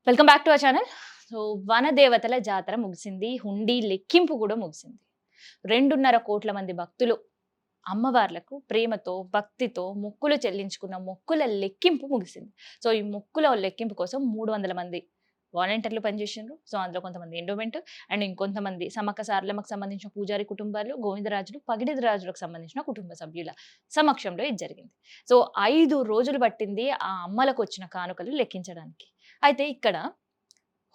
Welcome back to our channel. So, వనదేవతల జాతర ముగిసింది. హుండీ లెక్కింపు కూడా ముగిసింది. 2.5 కోట్ల మంది భక్తులు అమ్మవార్లకు ప్రేమతో, భక్తితో మొక్కులు చెల్లించుకున్న మొక్కుల లెక్కింపు ముగిసింది. సో, ఈ మొక్కుల లెక్కింపు కోసం 300 మంది వాలంటీర్లు పనిచేసిండ్రు. సో, అందులో కొంతమంది ఎండోమెంట్ అండ్ ఇంకొంతమంది సమ్మక్క సారలమ్మకు సంబంధించిన పూజారి కుటుంబాలు, గోవిందరాజులు, పగిడిదరాజులకు సంబంధించిన కుటుంబ సభ్యుల సమక్షంలో ఇది జరిగింది. సో, 5 రోజులు పట్టింది ఆ అమ్మలకు వచ్చిన కానుకలు లెక్కించడానికి. అయితే ఇక్కడ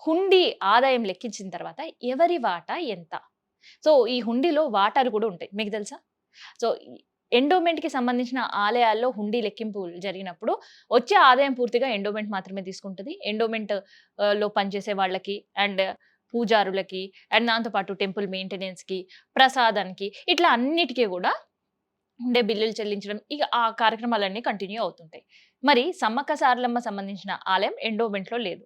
హుండీ ఆదాయం లెక్కించిన తర్వాత ఎవరి వాటా ఎంత? సో, ఈ హుండీలో వాటాలు కూడా ఉంటాయి. మీకు తెలుసా? సో, ఎండోమెంట్‌కి సంబంధించిన ఆలయాల్లో హుండీ లెక్కింపు జరిగినప్పుడు వచ్చే ఆదాయం పూర్తిగా ఎండోమెంట్ మాత్రమే తీసుకుంటది. ఎండోమెంట్ లో పనిచేసే వాళ్ళకి అండ్ పూజారులకి అండ్ దాంతో పాటు టెంపుల్ మెయింటెనెన్స్‌కి, ప్రసాదానికి ఇట్లా అన్నిటికి కూడా ఉండే బిల్లులు చెల్లించడం ఇక ఆ కార్యక్రమాలన్నీ కంటిన్యూ అవుతుంటాయి. మరి సమ్మక్క సారలమ్మ సంబంధించిన ఆలయం ఎండోమెంట్‌లో లేదు.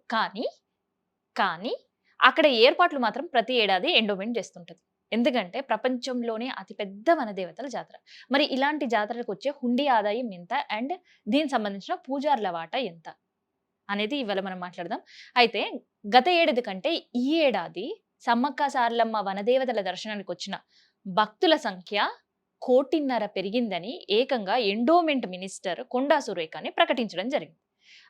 కానీ అక్కడ ఏర్పాట్లు మాత్రం ప్రతి ఏడాది ఎండోమెంట్ చేస్తుంటది. ఎందుకంటే ప్రపంచంలోనే అతిపెద్ద వనదేవతల జాతర. మరి ఇలాంటి జాతరలకు వచ్చే హుండీ ఆదాయం ఎంత? అండ్ దీనికి సంబంధించిన పూజారుల వాటా ఎంత? అనేది ఇవాళ మనం మాట్లాడదాం. అయితే గత ఏడాది కంటే ఈ ఏడాది సమ్మక్క సారలమ్మ వనదేవతల దర్శనానికి వచ్చిన భక్తుల సంఖ్య 1.5 కోటి పెరిగిందని ఏకంగా ఎండోమెంట్ మినిస్టర్ కొండా సురేఖని ప్రకటించడం జరిగింది.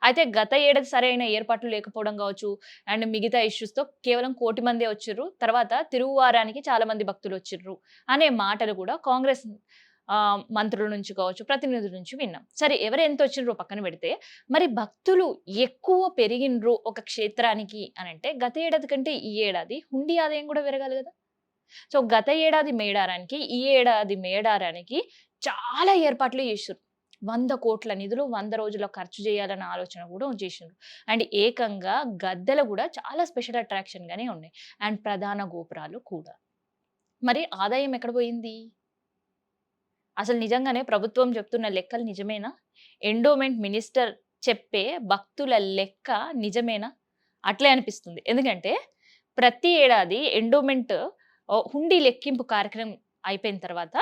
అయితే గత ఏడాది సరైన ఏర్పాట్లు లేకపోవడం కావచ్చు అండ్ మిగతా ఇష్యూస్‌తో కేవలం 1 కోటి మందే వచ్చిర్రు. తర్వాత తిరువారానికి చాలా మంది భక్తులు వచ్చిర్రు అనే మాటలు కూడా కాంగ్రెస్ మంత్రుల నుంచి కావచ్చు, ప్రతినిధుల నుంచి విన్నాం. సరే ఎవరు ఎంత వచ్చిండ్రో పక్కన పెడితే, మరి భక్తులు ఎక్కువ పెరిగిండ్రు ఒక క్షేత్రానికి అనంటే గత ఏడాది కంటే ఈ ఏడాది హుండీ ఆదాయం కూడా పెరగాలి కదా! సో, గత ఏడాది మేడారానికి, ఈ ఏడాది మేడారానికి చాలా ఏర్పాట్లు చేసిర్రు. 100 కోట్ల నిధులు 100 రోజుల్లో ఖర్చు చేయాలన్న ఆలోచన కూడా చేసిండ్రు. అండ్ ఏకంగా గద్దెలు కూడా చాలా స్పెషల్ అట్రాక్షన్ గానే ఉన్నాయి. అండ్ ప్రధాన గోపురాలు కూడా. మరి ఆదాయం ఎక్కడ పోయింది? అసలు నిజంగానే ప్రభుత్వం చెప్తున్న లెక్కలు నిజమేనా? ఎండోమెంట్ మినిస్టర్ చెప్పే భక్తుల లెక్క నిజమేనా? అట్లే అనిపిస్తుంది. ఎందుకంటే ప్రతి ఏడాది ఎండోమెంట్ హుండీ లెక్కింపు కార్యక్రమం అయిపోయిన తర్వాత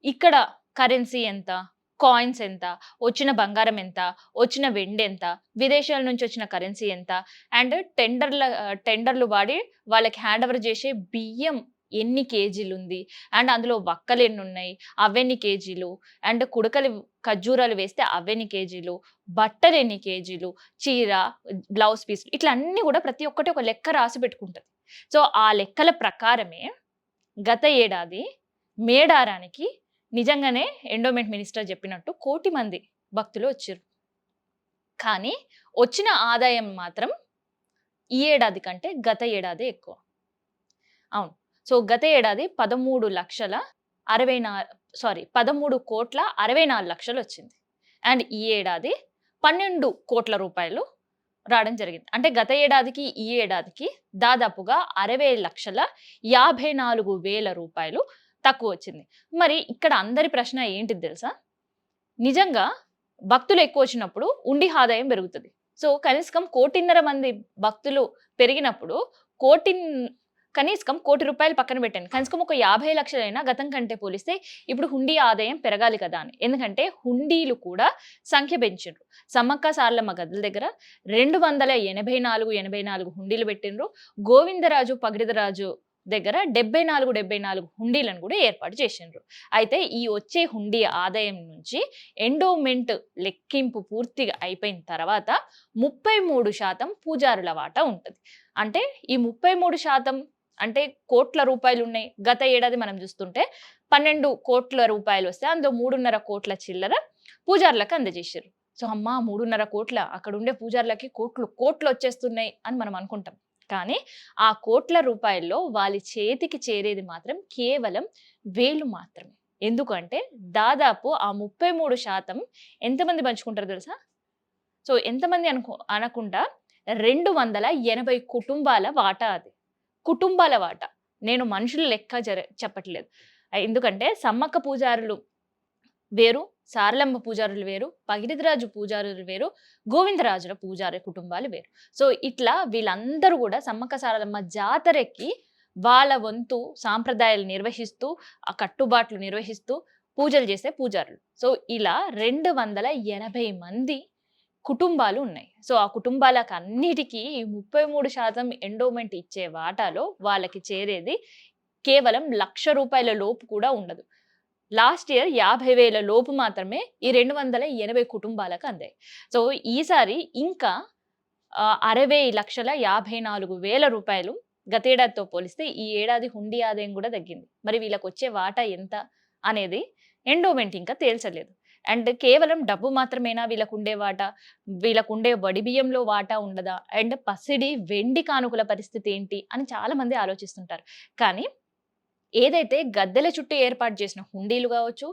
ఇక్కడ కరెన్సీ ఎంత? కాయిన్స్ ఎంత? వచ్చిన బంగారం ఎంత? వచ్చిన వెండెంత? విదేశాల నుంచి వచ్చిన కరెన్సీ ఎంత? అండ్ టెండర్లు వాడి వాళ్ళకి హ్యాండ్ ఓవర్ చేసే బియ్యం ఎన్ని కేజీలుంది? అండ్ అందులో వక్కలెన్నున్నాయి? అవెన్ని కేజీలు? అండ్ కుడకలు ఖర్జూరాలు వేస్తే అవెన్ని కేజీలు? బట్టలెన్ని కేజీలు? చీర, బ్లౌజ్ పీసులు ఇట్లా అన్నీ కూడా ప్రతి ఒక్కటి ఒక లెక్క రాసి పెట్టుకుంటది. సో, ఆ లెక్కల ప్రకారమే గత ఏడాది మేడారానికి నిజంగానే ఎండోమెంట్ మినిస్టర్ చెప్పినట్టు 1 కోటి మంది భక్తులు వచ్చిర్రు. కానీ వచ్చిన ఆదాయం మాత్రం ఈ ఏడాది కంటే గత ఏడాదే ఎక్కువ. అవును. సో, గత ఏడాది 13,64,00,000 వచ్చింది. అండ్ ఈ ఏడాది 12 కోట్ల రూపాయలు రావడం జరిగింది. అంటే గత ఏడాదికి, ఈ ఏడాదికి దాదాపుగా 60,54,000 రూపాయలు తక్కువొచ్చింది. మరి ఇక్కడ అందరి ప్రశ్న ఏంటిది తెలుసా? నిజంగా భక్తులు ఎక్కువొచ్చినప్పుడు ఉండి ఆదాయం పెరుగుతది. సో, కనీసం 1.5 కోటి మంది భక్తులు పెరిగినప్పుడు కోటి కనీసం ₹1,00,00,000 పక్కన పెట్టండి. కనీసం ఒక 50,00,000 గతం కంటే పోలిస్తే ఇప్పుడు హుండీ ఆదాయం పెరగాలి కదా అని. ఎందుకంటే హుండీలు కూడా సంఖ్య పెంచిండ్రు. సమ్మక్క సారలమ్మ గద్దెల దగ్గర 284 హుండీలు పెట్టిండ్రు. గోవిందరాజు, పగిడిదరాజు దగ్గర 74 హుండీలను కూడా ఏర్పాటు చేసిండ్రు. అయితే ఈ వచ్చే హుండీ ఆదాయం నుంచి ఎండోమెంట్ లెక్కింపు పూర్తిగా అయిపోయిన తర్వాత 33% పూజారుల వాటా ఉంటది. అంటే ఈ 33% అంటే కోట్ల రూపాయలున్నాయి. గత ఏడాది మనం చూస్తుంటే 12 కోట్ల రూపాయలు వస్తే అందులో 3.5 కోట్ల చిల్లర పూజారులకు అందజేసిర్రు. సో, అమ్మా 3.5 కోట్ల అక్కడ ఉండే పూజారులకి కోట్లు వచ్చేస్తున్నాయి అని మనం అనుకుంటాం. కానీ ఆ కోట్ల రూపాయల్లో వాళ్ళ చేతికి చేరేది మాత్రం కేవలం వేలు మాత్రమే. ఎందుకంటే దాదాపు ఆ 33% ఎంతమంది పంచుకుంటారో తెలుసా? సో, ఎంతమంది అనకుండా 280 కుటుంబాల వాటా అది. కుటుంబాల వాటా. నేను మనుషుల లెక్క చెప్పట్లేదు. ఎందుకంటే సమ్మక్క పూజారులు వేరు, సారలమ్మ పూజారులు వేరు, పగిడిదరాజు పూజారులు వేరు, గోవిందరాజుల పూజారి కుటుంబాలు వేరు. సో, ఇట్లా వీళ్ళందరూ కూడా సమ్మక్క సారలమ్మ జాతరకి వాళ్ళ వంతు సాంప్రదాయాలు నిర్వహిస్తూ, ఆ కట్టుబాట్లు నిర్వహిస్తూ పూజలు చేసే పూజారులు. సో, ఇలా 280 మంది కుటుంబాలు ఉన్నాయి. సో, ఆ కుటుంబాలకన్నిటికీ ఈ 33% ఎండోమెంట్ ఇచ్చే వాటాలో వాళ్ళకి చేరేది కేవలం రూ. 1,00,000 లోపు కూడా ఉండదు. లాస్ట్ ఇయర్ 50,000 లోపు మాత్రమే ఈ 280 కుటుంబాలకు అందాయి. సో, ఈసారి ఇంకా 60,54,000 గతేడాదితో పోలిస్తే ఈ ఏడాది హుండీ ఆదాయం గూడా తగ్గింది. మరి వీళ్ళకొచ్చే వాటా ఎంత అనేది ఎండోమెంట్ ఇంకా తేల్చలేదు. అండ్ కేవలం డబ్బు మాత్రమేనా వీళ్ళకుండే వాటా? వీళ్ళకుండే వడి బియ్యంలో వాటా ఉండదా? అండ్ పసిడి, వెండి కానుకల పరిస్థితి ఏంటి? అని చాలామంది ఆలోచిస్తుంటారు. కానీ ఏదైతే గద్దెల చుట్టూ ఏర్పాటు చేసిన హుండీలు గావచ్చు,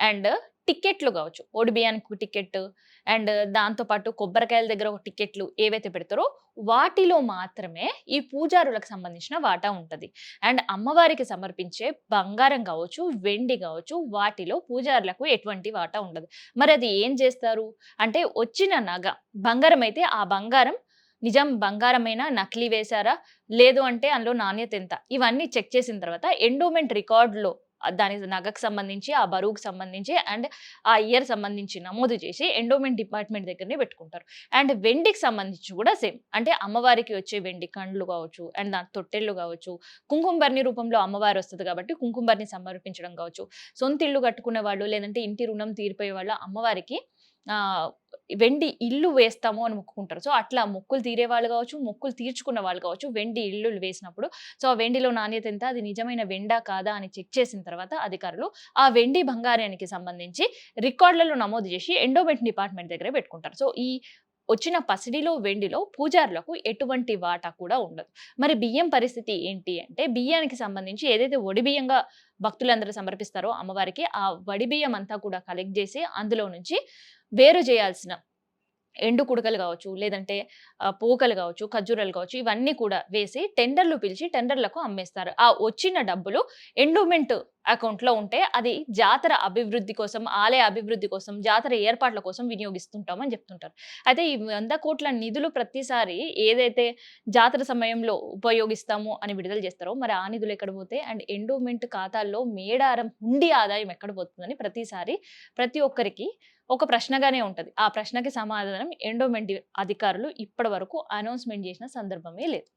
అండ్ టికెట్లు గావచ్చు. ఓడిబియ్యానికి టికెట్, అండ్ దాంతో పాటు కొబ్బరికాయల దగ్గర ఒక టికెట్లు ఏవైతే పెడతారో, వాటిలో మాత్రమే ఈ పూజారులకు సంబంధించిన వాటా ఉంటది. అండ్ అమ్మవారికి సమర్పించే బంగారం గావచ్చు, వెండి గావచ్చు, వాటిలో పూజారులకు ఎటువంటి వాటా ఉండదు. మరది ఏం జేస్తారు? అంటే వచ్చిన నగ బంగారం అయితే, ఆ బంగారం నిజం బంగారమేనా? నకిలీ వేశారా? లేదు అంటే అందులో నాణ్యత ఎంత? ఇవన్నీ చెక్ చేసిన తర్వాత ఎండోమెంట్ రికార్డ్‌లో దాని నగకు సంబంధించి, ఆ బరువుకు సంబంధించి, అండ్ ఆ ఇయర్ సంబంధించి నమోదు చేసి ఎండోమెంట్ డిపార్ట్‌మెంట్ దగ్గరనే పెట్టుకుంటారు. అండ్ వెండికి సంబంధించి కూడా సేమ్. అంటే అమ్మవారికి వచ్చే వెండి కండ్లు కావచ్చు, అండ్ దాని తొట్టెళ్ళు కావచ్చు, కుంకుమ భరణి రూపంలో అమ్మవారు వస్తది కాబట్టి కుంకుమ భరణి సమర్పించడం కావచ్చు, సొంత ఇల్లు కట్టుకునే వాళ్ళు, లేదంటే ఇంటి రుణం తీరిపోయే వాళ్ళు అమ్మవారికి ఆహ్, వెండి ఇల్లు వేస్తాము అని మొక్కుకుంటారు. సో, అట్లా మొక్కులు తీరేవాళ్ళు గావచ్చు, మొక్కులు తీర్చుకున్న వాళ్ళు కావచ్చు, వెండి ఇల్లులు వేసినప్పుడు సో, ఆ వెండిలో నాణ్యత ఎంత? అది నిజమైన వెండా? కాదా? అని చెక్ చేసిన తర్వాత అధికారులు ఆ వెండి బంగారానికి సంబంధించి రికార్డులలో నమోదు చేసి ఎండోమెంట్ డిపార్ట్‌మెంట్ దగ్గరే పెట్టుకుంటారు. సో, ఈ వచ్చిన పసిడిలో, వెండిలో పూజారులకు ఎటువంటి వాటా కూడా ఉండదు. మరి బియ్యం పరిస్థితి ఏంటి అంటే, బియ్యానికి సంబంధించి ఏదైతే ఒడి బియ్యంగా భక్తులందరూ సమర్పిస్తారో అమ్మవారికి, ఆ వడి బియ్యం అంతా కూడా కలెక్ట్ చేసి అందులో నుంచి వేరు చేయాల్సిన ఎండు కుడకలు గావచ్చు, లేదంటే పోకలు గావచ్చు, ఖర్జూరాలు గావచ్చు, ఇవన్నీ కూడా వేసి టెండర్‌లు పిలిచి టెండర్‌లకు అమ్మేస్తారు. ఆ వచ్చిన డబ్బులు ఎండోమెంట్ అకౌంట్‌లో ఉంటే అది జాతర అభివృద్ధి కోసం, ఆలయ అభివృద్ధి కోసం, జాతర ఏర్పాట్ల కోసం వినియోగిస్తుంటాం అని జెప్తుంటారు. అయితే ఈ 100,00,00,000 నిధులు ప్రతిసారి ఏదైతే జాతర సమయంలో ఉపయోగిస్తాము అని విడుదల జేస్తారో, మరి ఆ నిధులు ఎక్కడ పోతాయి? అండ్ ఎండోమెంట్ ఖాతాల్లో మేడారం హుండీ ఆదాయం ఎక్కడ పోతుందని ప్రతిసారి ప్రతి ఒక్కరికి ఒక ప్రశ్నగానే ఉంటది. ఆ ప్రశ్నకి సమాధానం ఎండోమెంట్ అధికారులు ఇప్పటి వరకు అనౌన్స్‌మెంట్ చేసిన సందర్భమే లేదు.